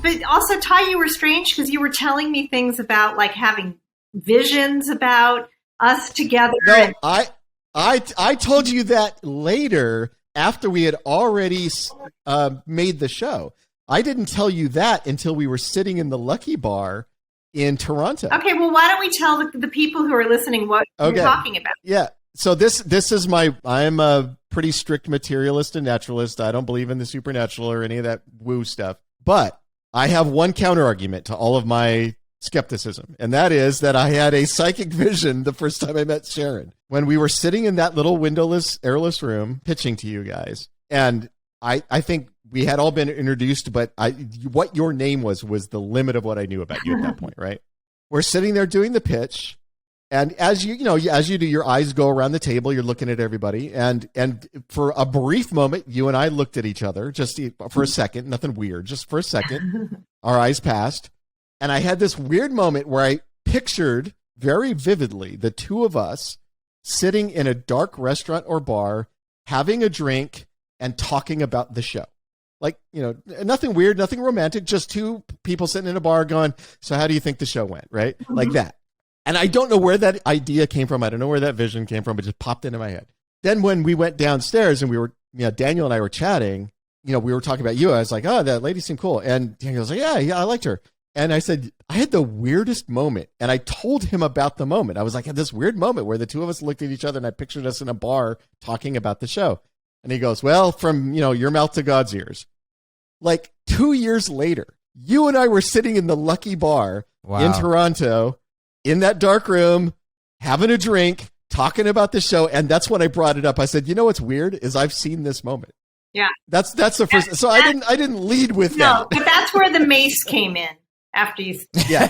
but also, Ty, you were strange because you were telling me things about like having visions about us together. No, I told you that later after we had already made the show. I didn't tell you that until we were sitting in the Lucky Bar in Toronto. Okay, well, why don't we tell the people who are listening what you're talking about? Yeah. So this is I'm a pretty strict materialist and naturalist. I don't believe in the supernatural or any of that woo stuff. But I have one counter argument to all of my skepticism, and that is that I had a psychic vision the first time I met Sharon when we were sitting in that little windowless, airless room pitching to you guys. And I think we had all been introduced, but what your name was the limit of what I knew about you at that point, right? We're sitting there doing the pitch, and as you do, your eyes go around the table, you're looking at everybody, and for a brief moment, you and I looked at each other just for a second, nothing weird, just for a second. Our eyes passed, and I had this weird moment where I pictured very vividly the two of us sitting in a dark restaurant or bar, having a drink and talking about the show. Like, nothing weird, nothing romantic, just two people sitting in a bar going, so how do you think the show went, right? Mm-hmm. Like that. And I don't know where that idea came from. I don't know where that vision came from. It just popped into my head. Then when we went downstairs and we were, Daniel and I were chatting, we were talking about you. I was like, oh, that lady seemed cool. And Daniel was like, yeah, I liked her. And I said, I had the weirdest moment. And I told him about the moment. I was like, I had this weird moment where the two of us looked at each other and I pictured us in a bar talking about the show. And he goes, well, from, your mouth to God's ears. Like 2 years later, you and I were sitting in the Lucky Bar in Toronto in that dark room, having a drink, talking about the show. And that's when I brought it up. I said, what's weird is I've seen this moment. Yeah. That's the first. So I didn't lead with that. No, but that's where the mace came in after you. Yeah.